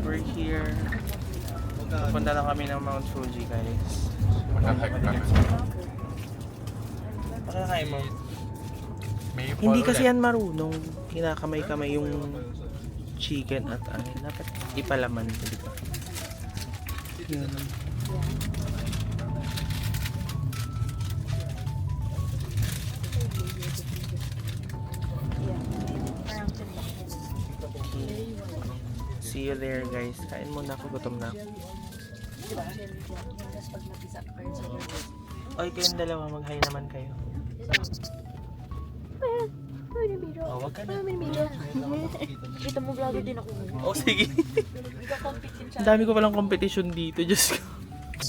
We're here. Punta lang kami ng Mount Fuji, guys. Pakakain mo. Hindi kasi yan marunong. Kinakamay-kamay yung chicken at ano. Dapat ipalaman, di ba? Yun. See you there, guys. Kain muna ako, gutom na ako. Oy, kayong dalawa, mag-hi naman kayo. Oh, wag ka na. Kita mo vlogger din ako. Oh, sige. Ang dami ko palang competition dito, Diyos ko.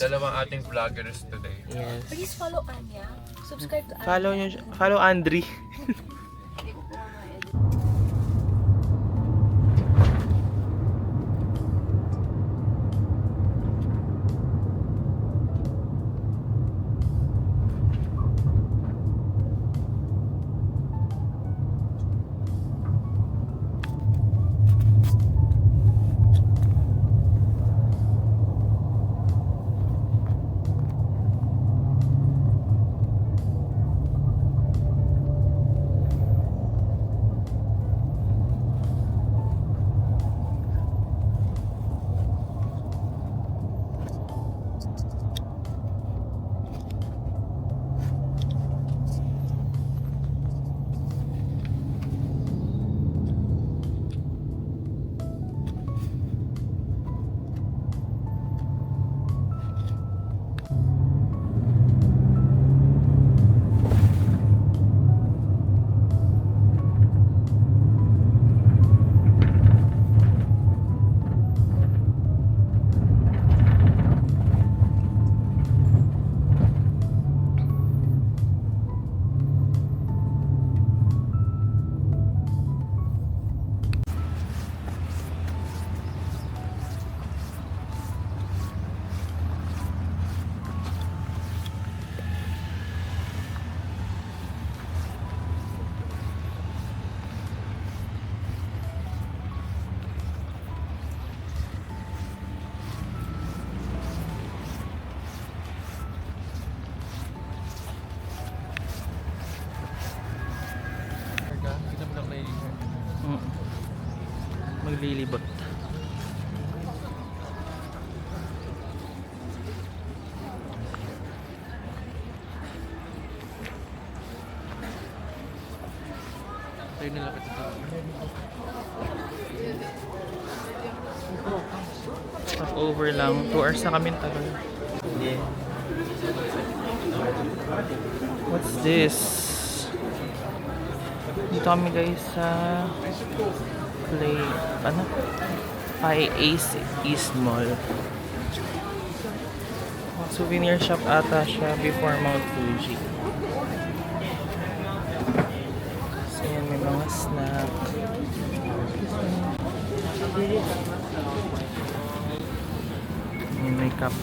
Dalawang ating vloggers today. Yes. Please follow Anya. Subscribe to Anya. Follow Andri. Maglilibot. Tayo nalapit ito. Stopover lang. 2 hours na kami tagal. Yeah. What's this? Dito kami guys sa Ace East Mall. Souvenir shop ata siya before Mount Fuji. So yan, may mga snack. May makeup.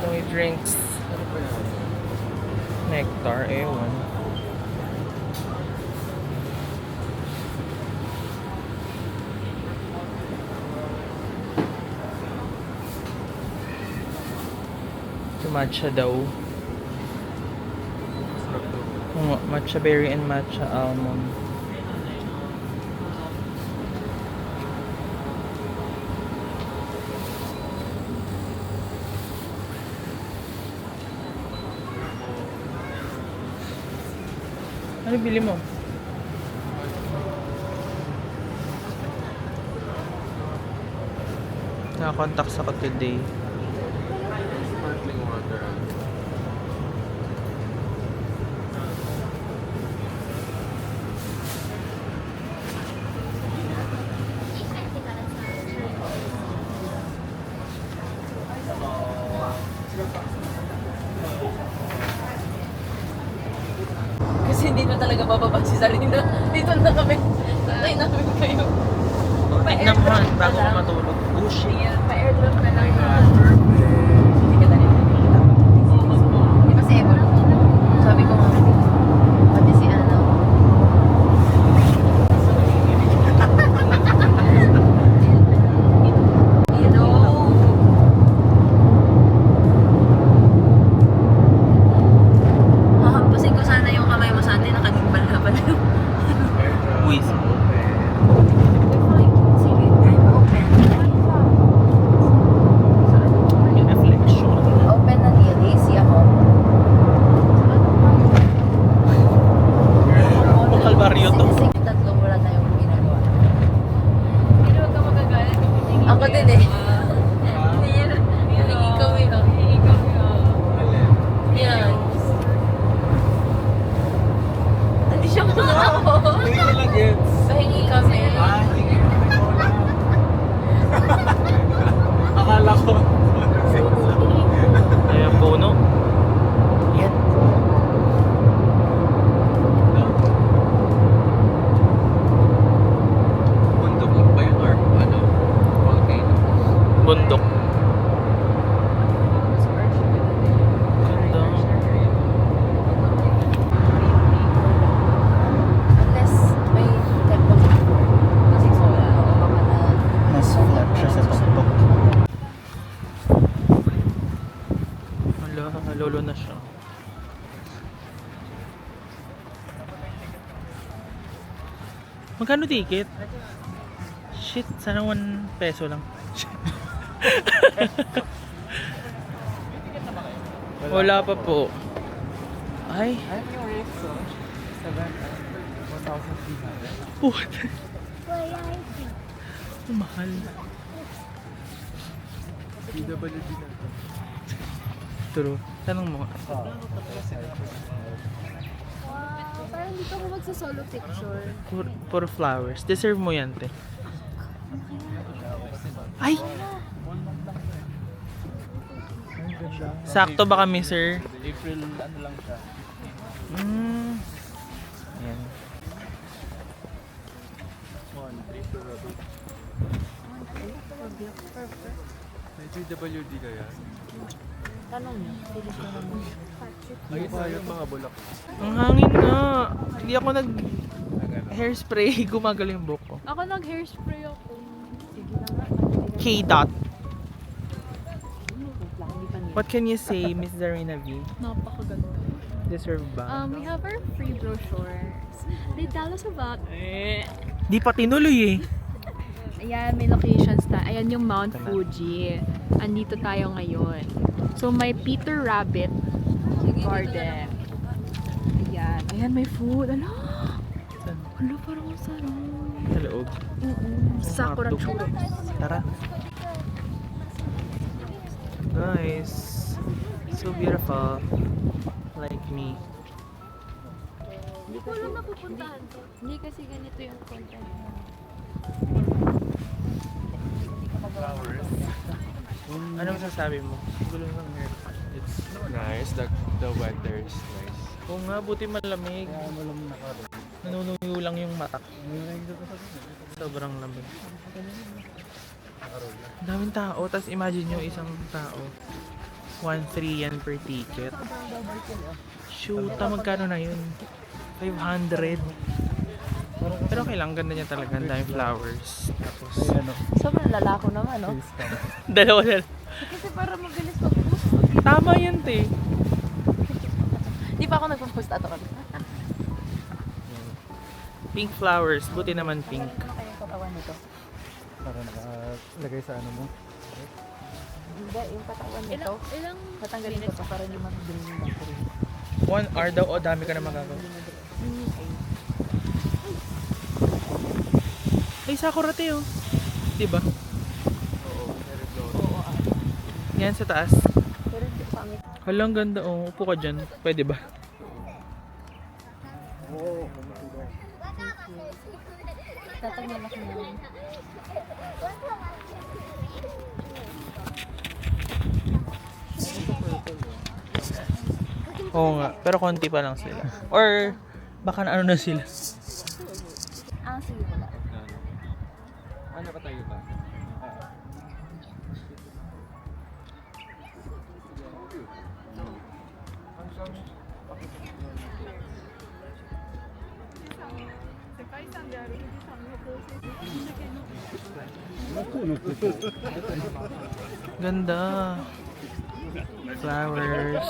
May drinks. Nectar, ewan. Ito matcha daw. Matcha berry and matcha almond. Ano bili mo? Nakakontacts ako today. Sparkling water. Kasi hindi na talaga bababa si Sarina. Dito na kami. Tatay namin kayo. Naman, bago ko matulog. Oh shit. Pa-airdrop na lang. Hindi ka na rin. Ako din eh. Hihingi kami ah. Yan. Hindi siya muna ako. Hindi ko lang gets. Pahingi kami. Akala ko. Ayan, puno. Yan. Bundok lang ba yun or ano? Volcano? Bundok. Ganda. Unless may temple kasi wala ako baka na Mas flat siya sa tuktok. Hala, lolo na siya. Magkano ticket? Shit, sana 1 peso lang. Wala pa po. Ay. Puta. Mahal. PWD na. True. Tanong mo. Wow, parang dito ako magsa-solo picture. For flowers. Deserve mo yan, te. Ay! Sakto ba kami, sir? April ano lang siya. Ayan. May PWD kaya? tanong niyo. Pili ko naman. Ay, sayang mga bulak. Ang hangin nga. Hindi ako nag hairspray. Gumagalo yung buhok ko. Ako nag-hairspray ako. K-Dot. Hindi pa niya. What can you say, Miss Zarina V? Napakaganda. Deserve ba? We have our free brochures. They tell us about... Di pa tinuloy eh. Ayan, may locations na. Ayan yung Mount Fuji. Andito tayo ngayon. So, may Peter Rabbit Garden. Ayan. Ayan, may food. Ano? Saan? Ano, parang masarap. Sa loob. Sakura Mga churros. Tara. Guys. So beautiful. Like me. Hindi ko alam napupuntahan to. Hindi kasi ganito yung content. Anong sasabi mo? Gulo ng haircut. It's nice. The weather is nice. Oo nga, buti malamig. Nanunuyo lang yung mata. Sobrang lamig. Daming tao, tapos imagine nyo isang tao. 1.3 yan per ticket. Shoot, magkano na yun? 500. Pero okay lang, ganda niya talaga. Ang daming flowers. Tapos, Sobrang lalako naman, no? dalawa na. Kasi para mabilis mag-post. Tama yan, te. Di pa ako nagpo-post ato kami. Pink flowers, buti naman pink. Ano kaya yung katawan nito? Para nakalagay sa ano mo. Hindi, yung katawan nito. Ilang Tatanggalin ko to para hindi mag-green yung battery. 1 hour daw, o dami ka na magagawa. Ay, sakura te, oh. Diba? Oo, very close. Yan sa taas. Pero hindi pa kami. Halang ganda, oh. Upo ka dyan. Pwede ba? Tatanggal ako naman. Oo nga, pero konti pa lang sila. Or, baka na ano na sila. Sige pala. Ano ka tayo ba? Ganda. Flowers.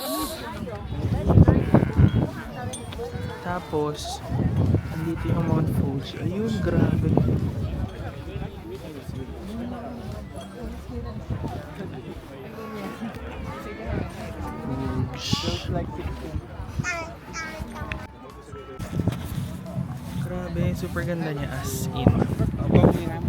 Tapos, andito yung Mount Fuji. Ayun, grabe. Grabe, super ganda niya as in. Yan.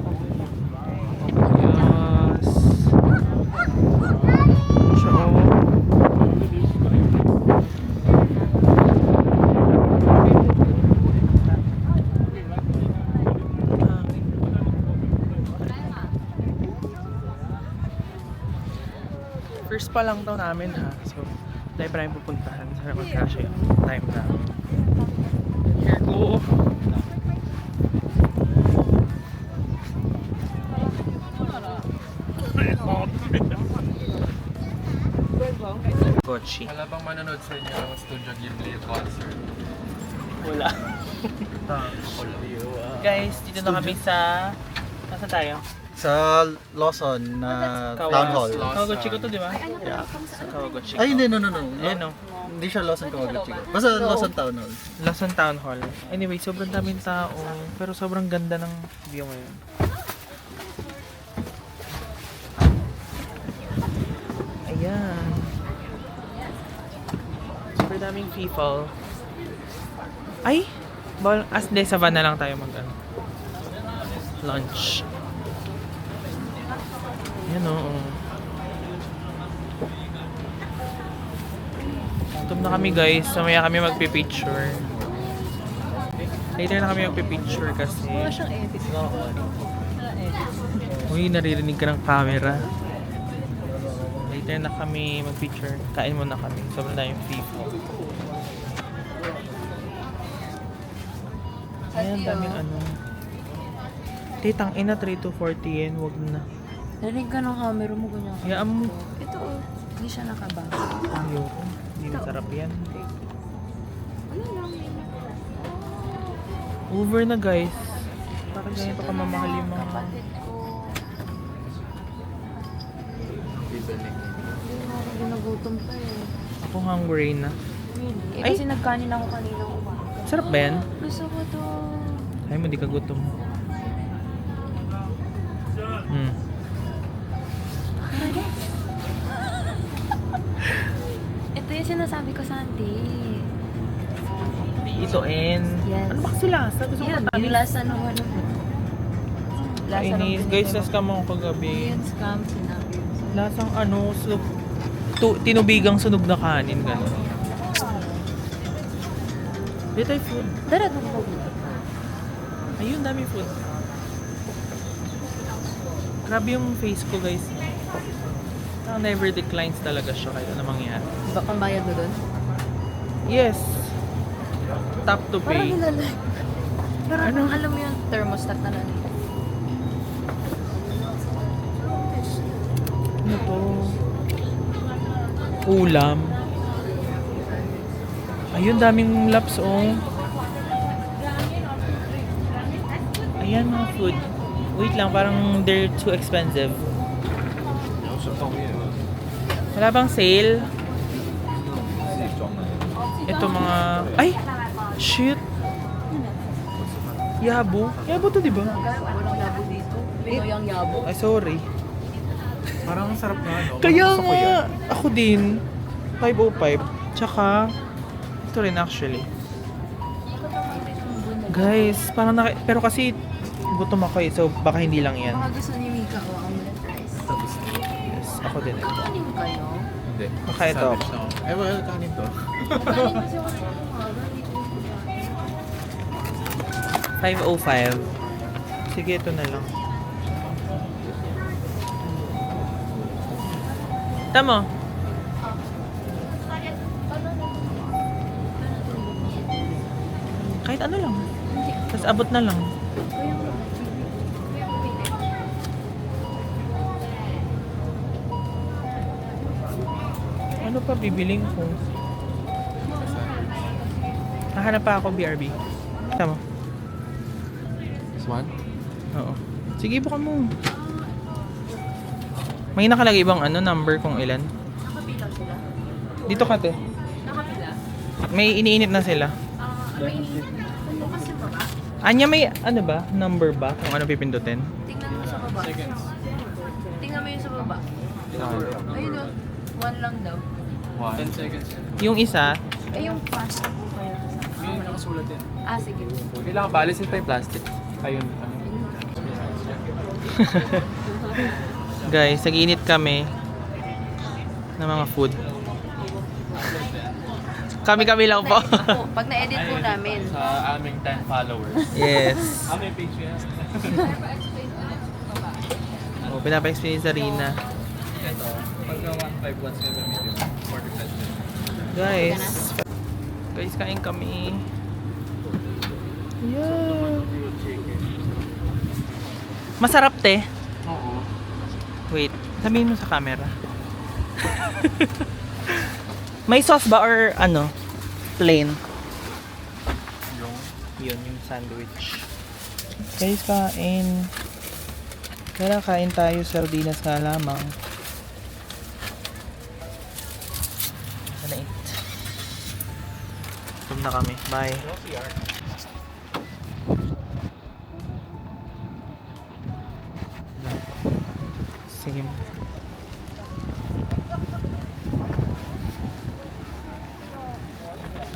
First pa lang to namin ha. So, tayo pa rin pupuntahan. Sana mag-crash yung time namin. Here go. Gucci. Wala bang manonood sa inyo ng Studio Ghibli concert? Wala. Guys, dito na kami sa... Nasaan tayo? Sa Lawson na Town Hall. Kawaguchi ko to, di ba? Yeah. Kawaguchi ko. Ay, hindi, no. Ayan o. Hindi siya Lawson Kawaguchi. Basta Lawson Town Hall. Lawson Town Hall. Anyway, sobrang daming tao. Pero sobrang ganda ng view ngayon. Ayan. Super daming people. Ay! Sa van na lang tayo lunch. Ayan o. Gutom na kami guys. Mamaya kami magpipicture. Later na kami magpipicture kasi... Wala siyang edit. Uy, naririnig ka ng camera. Later na kami magpicture. Kain muna kami. Sobrang na yung people. Ayan, daming ano. Titang ina, 3 to 40 yen. Wag na. Narinig ka ng camera mo, ganyan. Hayaan mo. Ito, hindi siya nakabang. Ayoko. Hindi masarap yan. Over na guys. Parang ganito ka mamahal yung mga... Ginagutom pa eh. Ako hungry na. Eh, kasi nagkanin ako kanina umaga. Sarap ba yan? Gusto ko to. Ay mo, di ka gutom. Ito yung sinasabi ko sa auntie. Ito N. Yes. Ano ba kasi lasa? Gusto ko Yan, matamis. yung lasa ng ano. Lasa ng Kainis. Guys, naskam ako kagabi. Yan, scam, sinabi. Lasang ano, tinubigang sunog na kanin, gano'n. Dito tayo food. Dara, doon ko. Ayun, dami food. Grabe yung face ko, guys. Never declines talaga siya kahit ano mangyari. Baka bayad mo doon? Yes. Tap to Parang pay. nilalay. Pero alam mo yung thermostat na lang. Ano to? Ulam. Ayun, daming laps, oh. Ayan, mga food. Wait lang, parang they're too expensive. Wala bang sale? Ito mga... Ay! Shit! Yabo? Yabo to, diba? Walang yabo dito. Pinoy ang yabo. Ay, sorry. Parang ang sarap na ano. Kaya Gusto ko nga! yan. Ako din. 505. Tsaka... Ito rin actually. Guys, parang pero kasi gutom ako eh. So, baka hindi lang yan. Baka gusto ni Mika o omelet rice. Yes, ako din. Kanin kayo? Hindi. Baka ito. Sandwich na ako. Eh, well, kanin to. Kanin kasi ako ng umaga. Hindi ko 505. Sige, ito na lang. Tama. Kahit ano lang. Tapos abot na lang. Ano pa bibiling ko? Nahanap pa ako BRB. Tama. This one? Oo. Sige, buka mo. May nakalagay bang ano, number kung ilan? Nakabilang sila? Dito ka, te. Nakabila? May iniinit na sila. May bukas yung baba. Anya, may ano ba? Number ba? Kung ano pipindutin? Tingnan mo sa baba. Tingnan mo yung sa baba. Ayun o. 1 lang daw. 10 seconds. Yung isa, Eh yung fast po kaya. May nakasulat yan. Ah, sige. Kailangan balisin pa yung plastic. Ayun. Ano? guys, nag-iinit kami ng mga food. Kami-kami lang po. Pag na-edit po namin. Sa aming 10 followers. Yes. Aming page yan. Oh, pinapa-explain sa Rina. Ito. Pagka 1.5 watts ka gamitin, 40 pesos. Guys, kain kami. Yeah. Masarap, te. Oo. Wait, sabihin mo sa camera. May sauce ba or ano? Plain? Yung sandwich. Guys, kain. Kaya kain tayo sardinas nga lamang. Ano eat? Tum na kami. Bye. Same.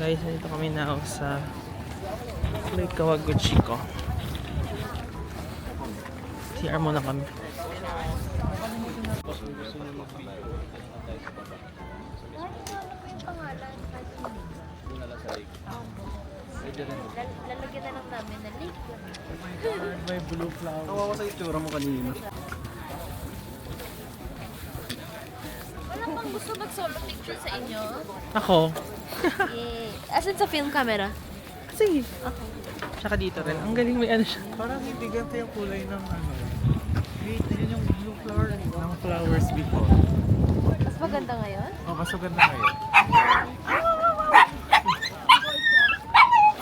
Guys, dito kami na sa Lake Kawaguchiko. CR muna kami. Lalagyan na lang namin na lake. May blue flower. Tawa ko sa itsura mo kanina. Wala bang gusto mag-solo picture sa inyo? Ako? Yeah. Asan sa film camera? Sige. Tsaka dito rin. Ang galing may ano siya. Parang hindi ganito yung kulay ng ano. Wait, yun yung blue flower ng flowers before. Mas maganda ngayon? Oh, mas maganda ngayon.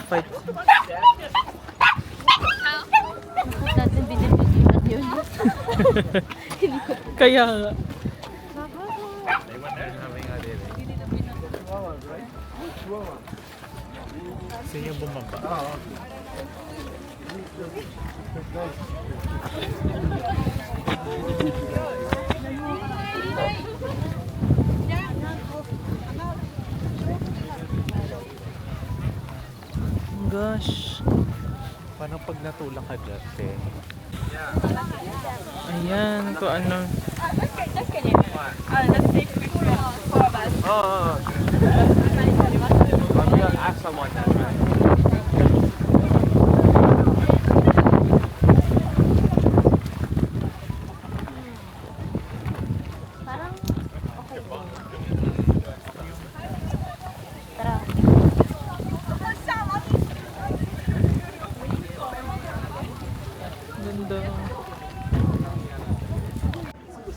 Fight. Natin binibigyan yun. Kaya nga. Kasi yung bumaba. Gosh. Parang pag natulak ka dyan, te. Ayan. Ito ano. Oo. Ask someone that. Parang okay din. Tara. Ganda.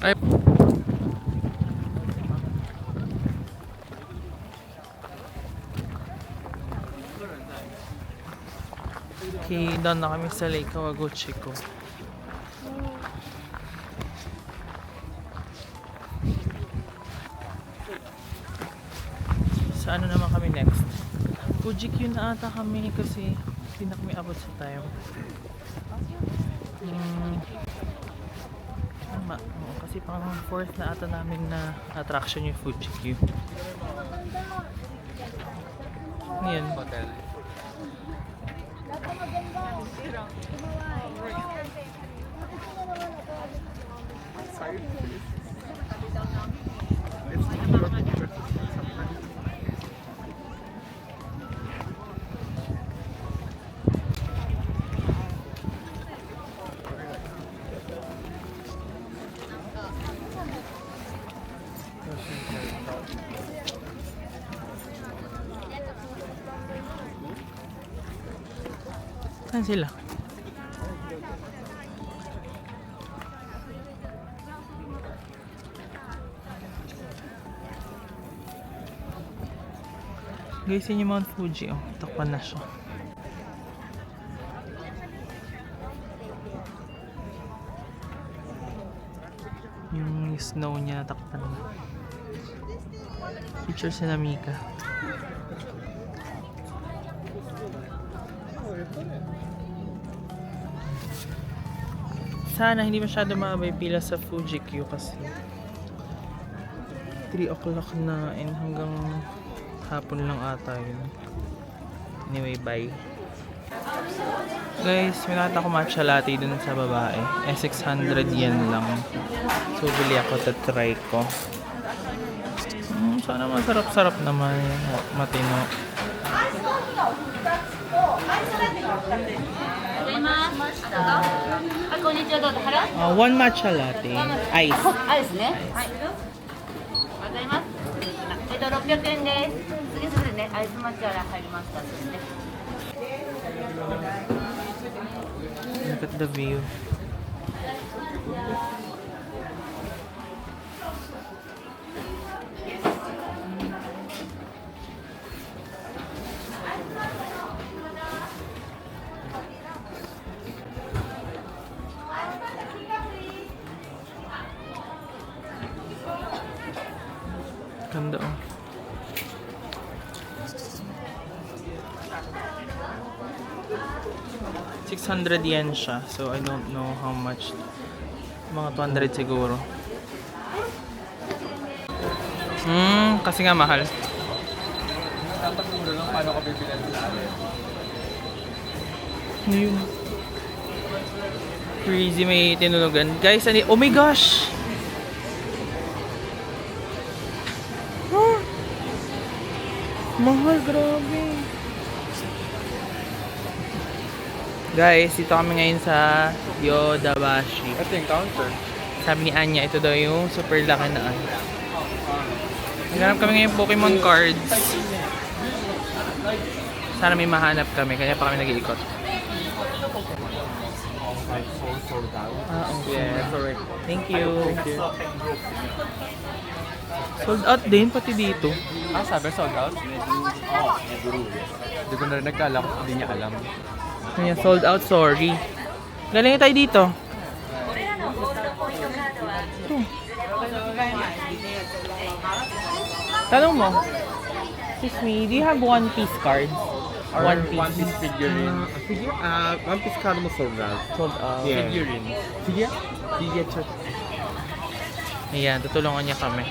Ay. Okay, doon na kami sa Lake Kawaguchiko. Sa ano naman kami next? Fuji-Q na ata kami kasi hindi na kami abot sa time. Tama. Oo, kasi pang fourth na ata namin na attraction yung Fuji-Q. Ngayon. Hotel. Saan sila? Guys, yun yung Mount Fuji. Oh, takpan na siya. Yung snow niya, takpan na. Picture si Namika. Sana hindi masyado mabay pila sa Fuji-Q kasi 3 o'clock na and hanggang hapon lang ata yun. Anyway, bye. Guys, minata ko matcha latte dun sa babae. 600 yen lang. So, bili ako to try ko. Sana masarap-sarap naman. Matino. One matcha latte. Ice. あれですね。ございます。600円です。次すぐね、アイス抹茶が入りました。 Look at the view. Ganda oh. ₱600 siya. So I don't know how much. Mga 200 siguro. Kasi nga mahal. Dapat mura lang paano ka bibilan sa amin. Ano yun? Crazy, may tinulogan. Guys, oh my gosh! Huh? Mahal, grabe. Guys, dito kami ngayon sa Yodobashi. Ito yung counter. Sabi ni Anya, ito daw yung super laki na ano. Naghanap kami ngayon Pokemon cards. Sana may mahanap kami, kaya pa kami nag-iikot. Okay. Yeah, sorry. Thank you. Sold out din, pati dito. Ah, sabi sold out? Oo, hindi ko na rin nagkaalam, hindi niya alam. Ayan, sold out, sorry. Galing tayo dito. Ito. Tanong mo, excuse me, do you have One Piece cards? Or One Piece. One Piece figurine. One Piece card mo sold out. Sold out. Yeah. Figurine. Figure to. Ayan, tutulungan niya kami.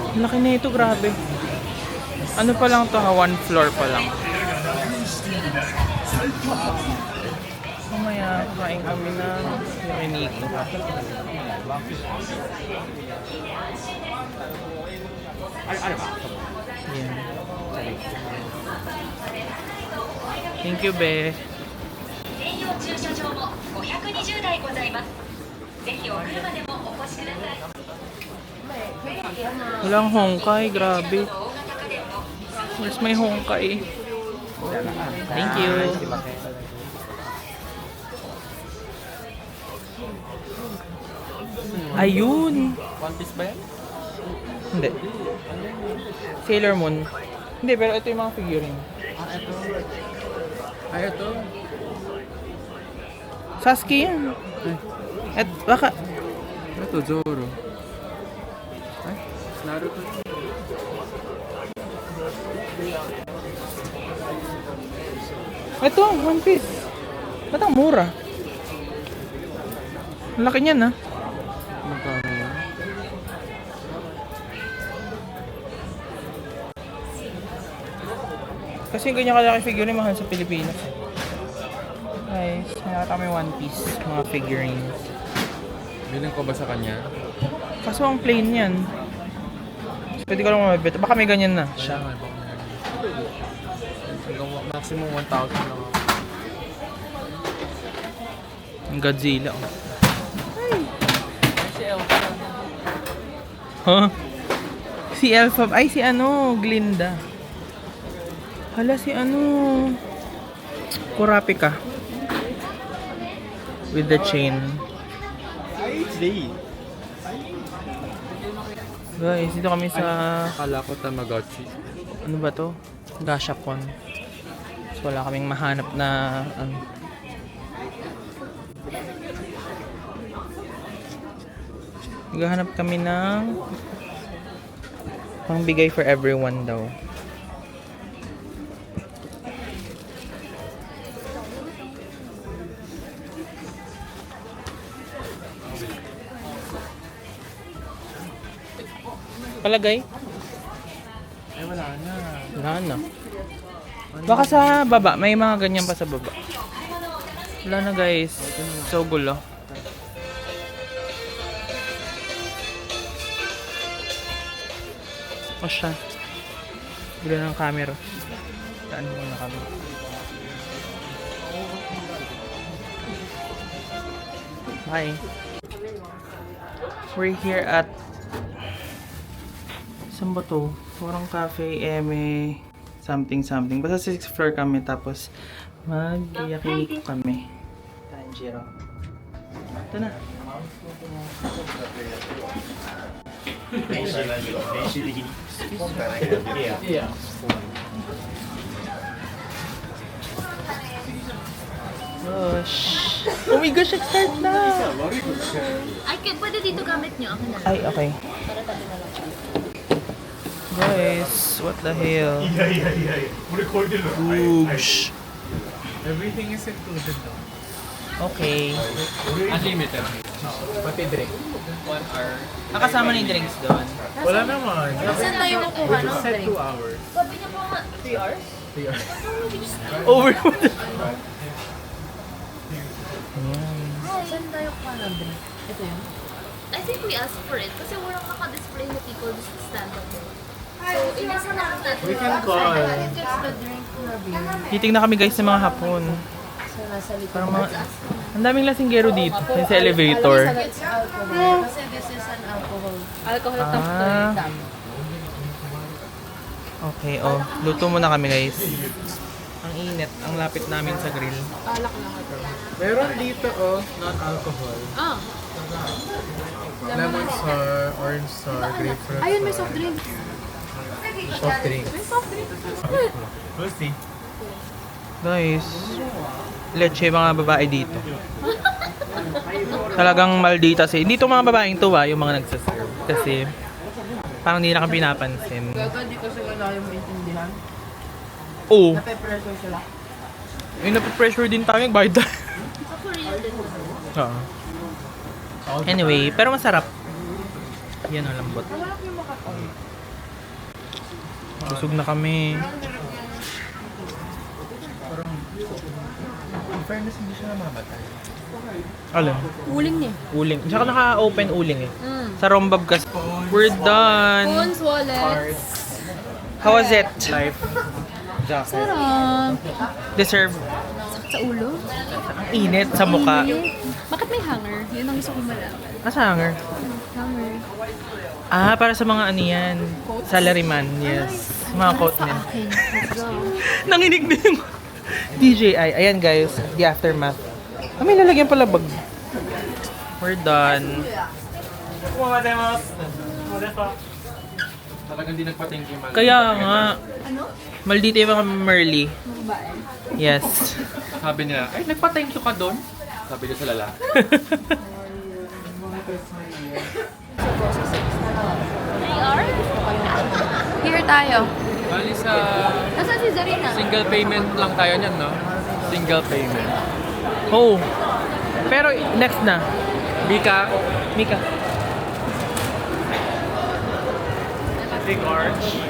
Ang laki na ito, grabe. Ano pa lang to ha? One floor pa lang. Mamaya, kain kami ng yakiniko. Ayan. Thank you, be. 専用駐車場も520台ございます。ぜひお車でもお越しください。 Walang hongkay, grabe. Where's my hongkay? Thank you. Ayun. One Piece ba yan? Hindi. Sailor Moon. Hindi, pero ito yung mga figurine. Ay, ito. Sasuke yan. At baka... Ito, Zoro. Ay, Naruto. Ito, One Piece. Ba't ang mura? Ang laki niyan, ha? Magkano yan? Kasi yung ganyan kalaki figurine mahal sa Pilipinas. Guys, nakita kami One Piece, mga figurines. Bilang ko ba sa kanya? Kaso ang plain yan. Pwede ko lang mabibit. Baka may ganyan na siya. Maximum 1,000 lang ako. Ang Godzilla. Oh. Si Elsa. Huh? Si Elsa. Ay, si ano, Glinda. Hala, si ano. Kurapika. With the chain. Guys, dito kami sa... Akala ko Tamagotchi. Ano ba to? Gashapon. So, wala kaming mahanap na... Naghahanap kami ng... pangbigay for everyone daw. Palagay? Ay, wala na. Wala na. Baka sa baba. May mga ganyan pa sa baba. Wala na guys. So gulo. O siya. Gulo ng camera. Saan mo na kami? Hi. We're here at saan ba to? Parang cafe, eme, something. Basta 6th floor kami, tapos mag-yakiniku kami. Tanjiro. Ito na. Gosh. Oh my gosh, start na! Pwede dito gamit nyo. Ako na. Ay, okay. Guys, what the hell? Oosh. Everything is included though. Okay. Unlimited. Pati drink. 1 hour. Nakasama na yung drinks doon. Wala naman. Saan tayo nakuha We ng just said drink? 2 hours. Sabi niya pa nga, 3 hours? 3 hours. Over. Saan tayo kuha ng drink? Ito yun? I think we asked for it kasi walang naka-display na people just stand up there. So, inasa na natin. We can call. Just the drink na beer. Titing na kami guys sa mga hapon. So, nasa likod. Parang mga... Ang daming lasinggero dito. Yung sa elevator. It's alcohol. Kasi this is an alcohol. Alcohol top to Ah. tap. Okay, oh. Luto muna kami guys. Ang init. Ang lapit namin sa grill. Alak lang ito. Meron dito non-alcohol. Ah, Lemon sour, orange sour, grapefruit ayun may soft drink. soft drinks. May soft drink. We'll see. Guys, leche mga babae dito. Talagang maldita si. Hindi to mga babaeng to yung mga nagsaserve. Kasi parang hindi na kami pinapansin. Gaga, di ko sila lang maintindihan. Oo. Nape-pressure sila. May nape-pressure din tayo yung bayad. Ako real din. Oo. Anyway, pero masarap. Yan ang lambot. Busog na kami. In fairness, hindi siya namamatay. Alam. Uling niya. Uling. Tsaka naka-open uling eh. Mm. Sa Rombab kasi. We're done. Phones, wallets. How was it? Life. Sarap. Deserve. Sa ulo. Ang init sa mukha. Bakit may hanger? Yun ang gusto ko malaman. Nasa hanger. Hanger. Ah, para sa mga ano yan. Salaryman. Yes. Mga coat niya. Okay, let's go. Nanginig din yung DJI. Ayan guys, the aftermath. Ah, may lalagyan pala bag. We're done. Talagang di nagpa-thank you man. Kaya nga. Maldito yung mga Merly. Yes. Sabi niya, ay nagpa-thank you ka doon? Sabi niya sa lalaki. Here tayo. Bali sa Nasaan si Zarina? single payment lang tayo niyan, no? Single payment. Oh. Pero next na. Mika, Mika. big arch.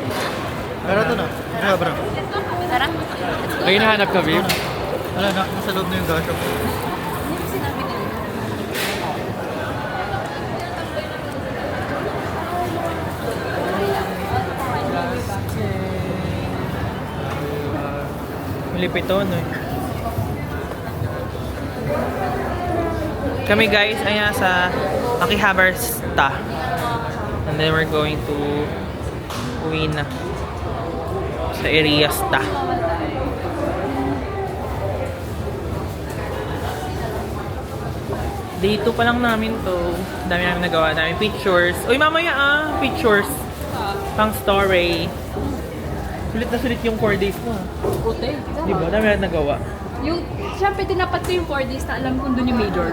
Pero ito na. Ano bro? Tara. May hinahanap ka, babe? Wala na. Nasa loob na yung gasho. Malipit to, no? Kami guys, ayan sa Akihabarsta. And then we're going to uwi na sa Eriasta. Day 2 pa lang namin to. Dami namin nagawa. Dami pictures. Uy, mamaya pictures. Pang story. Sulit na sulit yung 4 days ko. Puti. Di ba? Dami namin nagawa. Yung, syempre tinapat ko yung 4 days na alam kong doon yung major.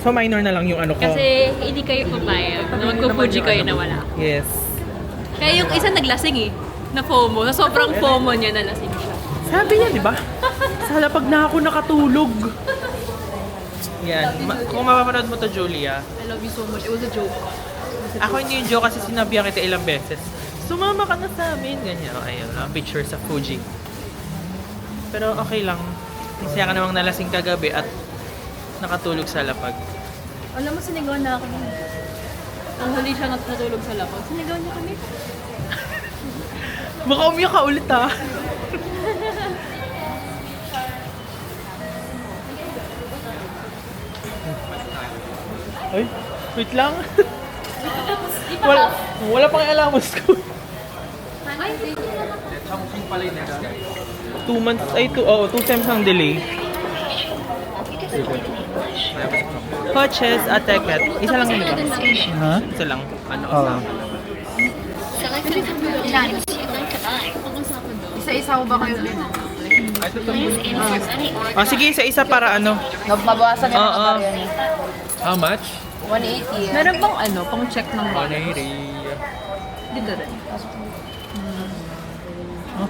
So minor na lang yung ano ko. Kasi hindi kayo papayag na magpo-Fuji kayo na wala. Yes. Kaya yung isa naglasing na FOMO. Sa sobrang FOMO niya, nalasing siya. Sabi niya, di ba? Sana pag na ako nakatulog. Yan. Kung mapapanood mo to, Julia. I love you so much. It was a joke. Ako hindi yung joke kasi sinabihan kita ilang beses. Sumama ka na sa amin. Ganyan. Ayun, picture sa Fuji. Pero okay lang. Masaya ka namang nalasing kagabi at nakatulog sa lapag. Alam mo, sinigawan na ako nun. Ang huli siya natulog sa lapag. Sinigawan niya kami. Baka umiyak ka ulit Ay, wait lang. wala pang allowance ko. 2 months, ay, 2 times ang delay. Coaches at ticket. Isa lang yun, di ba? Ha? Isa lang. Ano Oo. Isa-isa ko ba kayo din? Sige, isa-isa para ano. Mabawasan niya Oo. ng yan. How much? 180. Meron bang ano, pang check ng balance? 180. Dito rin.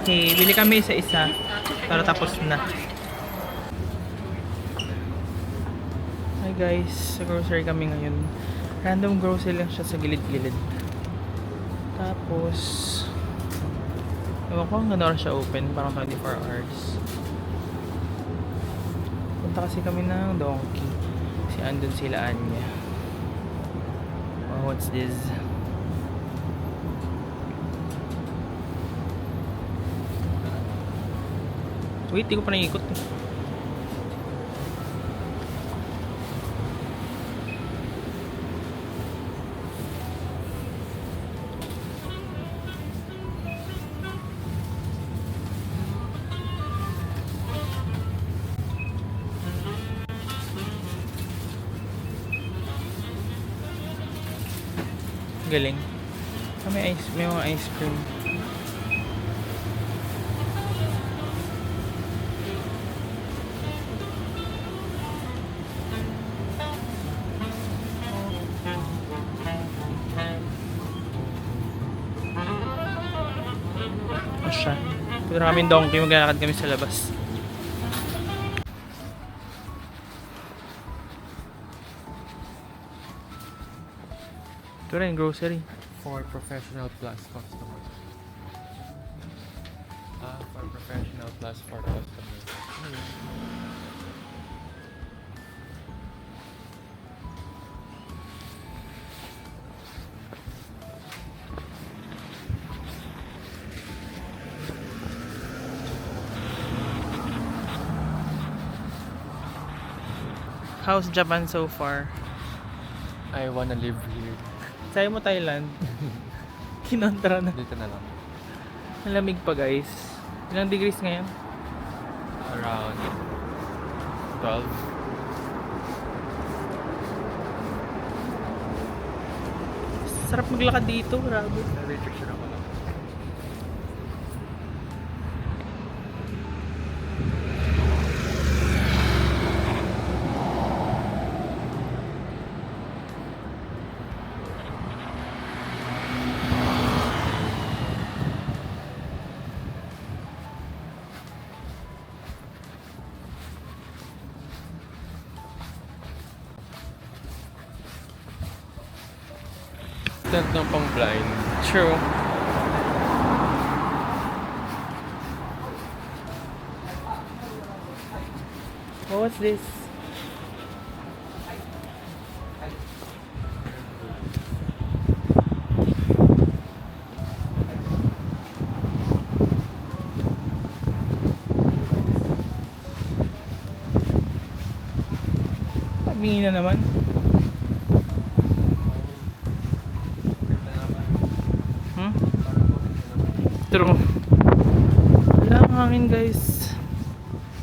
Okay, bili kami isa-isa. Para tapos na. Hi guys, sa grocery kami ngayon. Random grocery lang siya sa gilid-gilid. Tapos, ewan ko hanggang oras siya open, parang 24 hours. Punta kasi kami ng Donkey. Kasi andun sila Anya. Oh, what's this? Wait, di ko pa naikot eh. Galing. May mga ice cream. Siya. Punta na kami Donkey, maglalakad kami sa labas. Ito rin, grocery. For professional plus customers. For professional plus for customers. How's Japan so far? I wanna live here. Sabi mo Thailand. Kinontra na. Dito na lang. Ang lamig pa guys. Ilang degrees ngayon? Around 12. Sarap maglakad dito, grabe. Picture ako lang. Tent ng pang blind. True. Oh, what's this? Tabingi na naman. True. Wala ang hangin guys.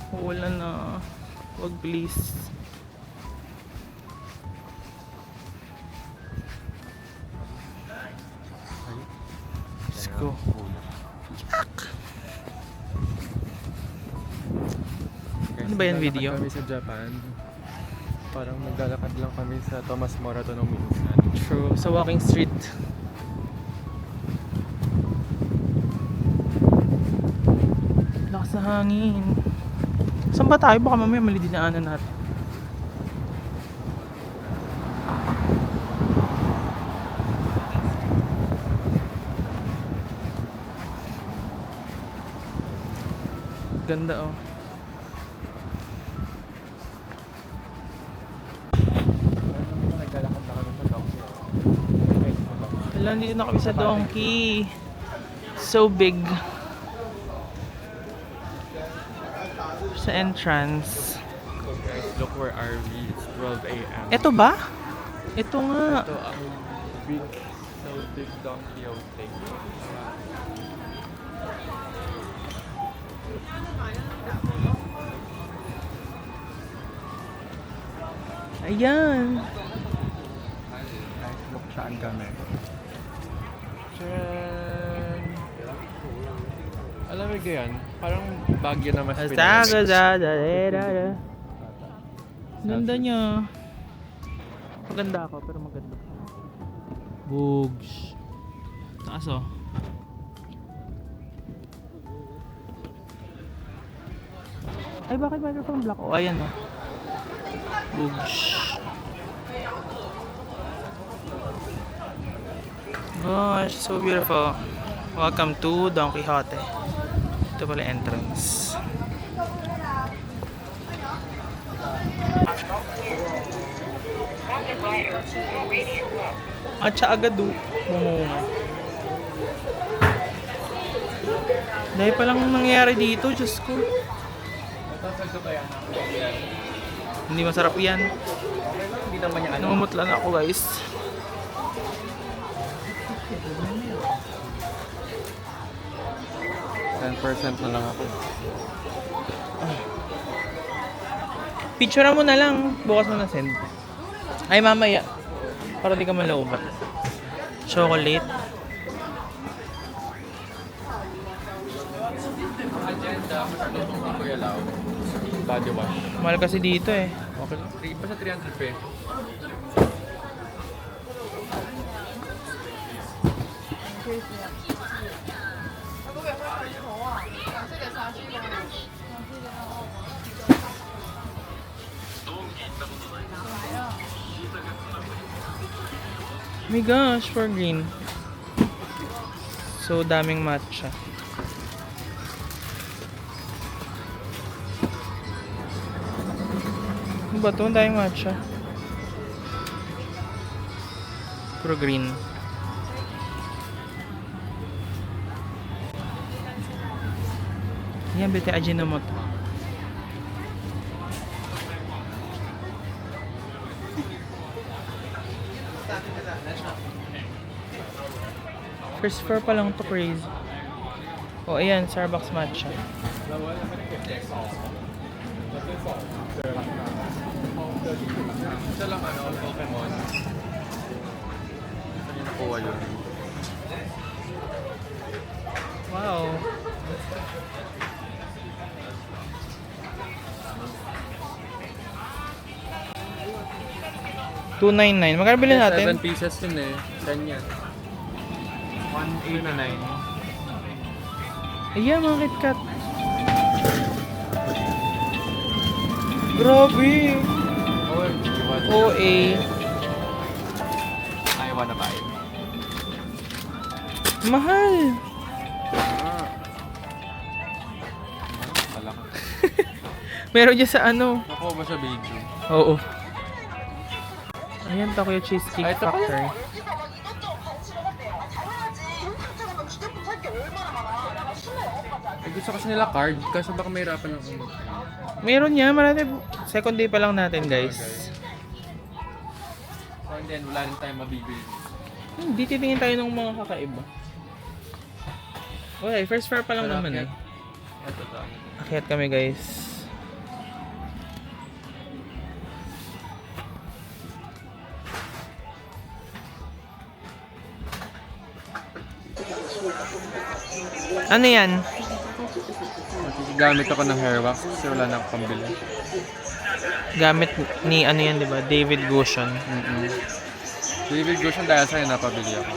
Wala na. Wag please. Let's go. Ano ba yan, video? Kami sa Japan. Parang naglalakad lang kami sa Thomas Morato nung minsan. True. Sa walking street. Lakas na hangin. Saan ba tayo? Baka mamaya mali dinaanan natin. Ganda oh. Naglalakad na kami sa Donkey. Wala, dito na kami sa Donkey. So big. Sa entrance. So guys, look where are we? It's 12 a.m. Eto ba? Ito nga. Ito ang Big Celtic Don Quixote. Ayan. Nice look siya ang gamit. Tcharan! Alam mo yan, parang Baguio na mas Ganda niya. Maganda ako, pero maganda. Bugs. Taas oh. Ay, bakit microphone black? Oh, ayan oh. Bugs. Gosh, so beautiful. Welcome to Don Quixote. Ito pala entrance. At siya agad bumunga. Dahil palang nangyayari dito, Diyos ko. Hindi masarap yan. Hindi naman niya Namumutlan ako, guys. %10 na lang ako. Picture mo na lang. Bukas mo na send. Ay, mamaya. Para di ka malaubat. Chocolate. Agenda, masyadong hindi ko yalaw. Body wash. Mahal kasi dito eh. Okay lang. Basta 300 pe. Oh my gosh, for green. So, daming matcha. Ano ba ito? Ang daming matcha. Puro green. Yan, bete Ajinomoto. First floor pa lang to, crazy. Oh, ayan, Starbucks matcha. Isa lang Pokemon. Hindi nakuha yun. Wow. $299. Magkano bilhin natin? 7 pieces yun eh. 10 yan. 189. Ayan, mga KitKat. Grabe. OMG, what? OA. I wanna buy it. Mahal. Malaki. Meron dyan sa ano. Nakuha ba sa video? Oo. Ayan, Tokyo Cheesecake Ay, ito pala. Factory. Eh, gusto kasi nila card, kasi baka may hirapan ng Meron niya, marami. Second day pa lang natin, guys. and then wala rin tayong mabibili. Hindi, titingin tayo ng mga kakaiba. Okay, first floor pa lang naman eh. Ito to. Akyat kami, guys. Ano yan? Gamit ako ng hair wax kasi wala na akong pambili. Gamit ni ano yan, di ba? David Gushion. David Gushion dahil sa'yo napabili ako.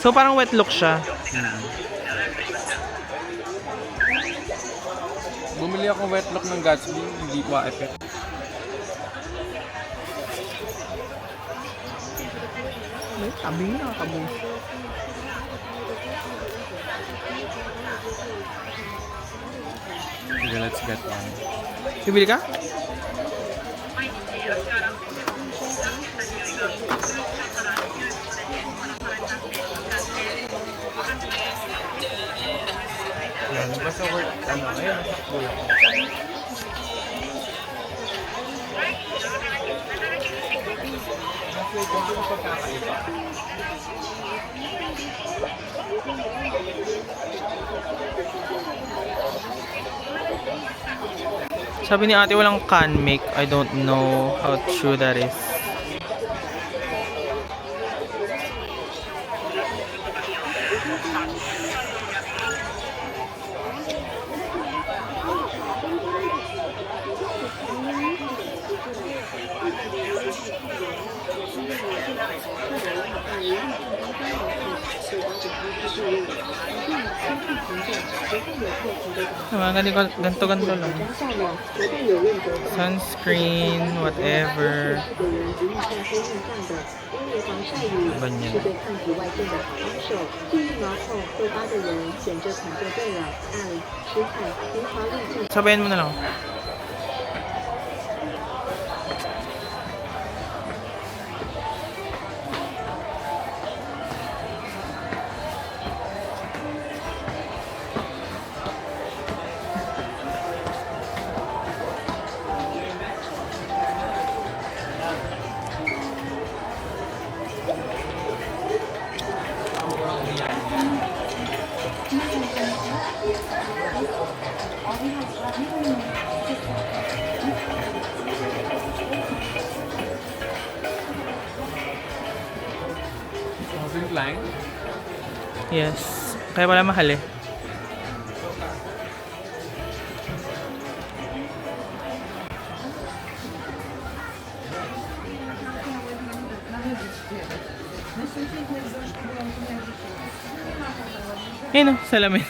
So parang wet look siya. Bumili ako wet look ng Gatsby, hindi ko effect. Sabi na, kabus. Sige, let's get one. Bibili ka? Yan, basta worth, ayun, nasa kulang. Sabi ni ate walang can make. I don't know how true that is. Mga ganto-ganto lang. Sunscreen, whatever. Ganyan. Sabayan mo na lang. Line? Yes. Kaya pala mahal eh. Ayun o, salamin.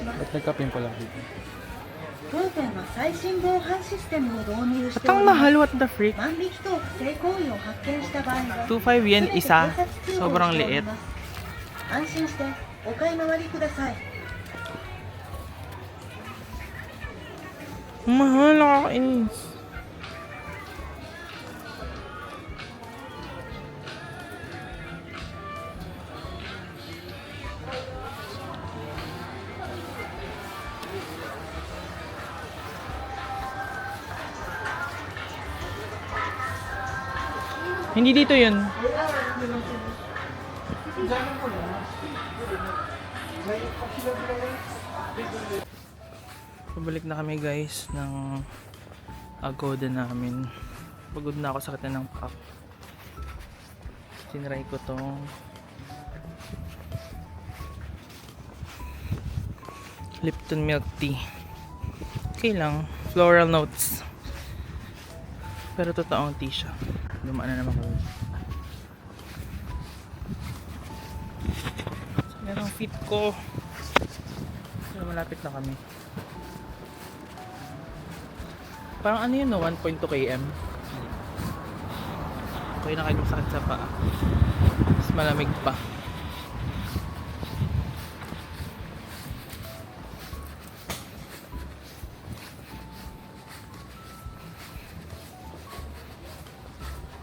Ba't nagka-pimple lang dito? 当店は最新防犯システムを導入して Ba't お ang ります mahal? What the freak? 万引き等不正行為を発見した場合は 2.5 yen isa. 全て警察通報 Sobrang しており liit. ます安心してお買い回りください Mahal, nakakainis. Hindi dito yun. Pabalik na kami guys ng Agoda namin. Pagod na ako, sakit na ng pack. Tinry ko tong Lipton milk tea. Okay lang, floral notes. Pero totoong tea siya. Dumaan na naman ko. Yan ang fit ko. Pero malapit na kami. Parang ano yun no? 1.2 km. Okay na kayo masakit sa paa. Mas malamig pa.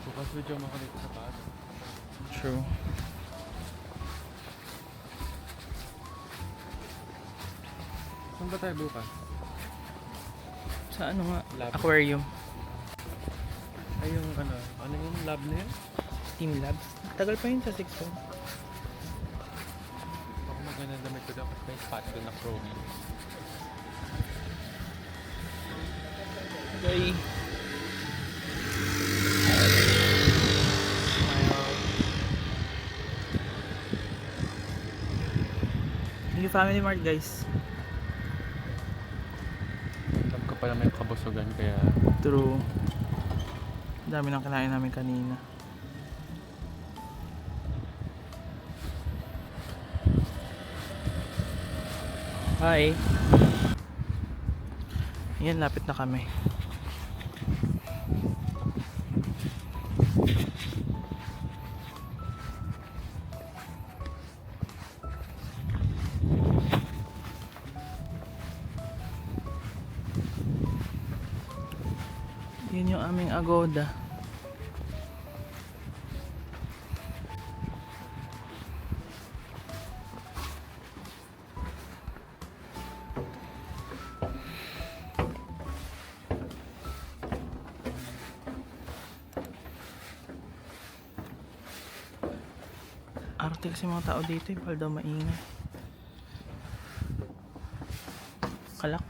Bukas video mo ako dito sa taas. True. Saan ba tayo bukas? Sa ano nga? Lab. Aquarium. Ay yung ano yung lab na yun? Team Labs. Tagal pa yun sa 6 1. Ako maganda damit ko dapat may spot doon na chromie. Okay. Thank you Family Mart guys. Alam ko pala may kabusugan kaya True. Dami nang kinain namin kanina. Hi. Yan, lapit na kami. Yun yung aming Agoda. Diskarte kasi mga tao dito, eh. Palda maingay. Kalak.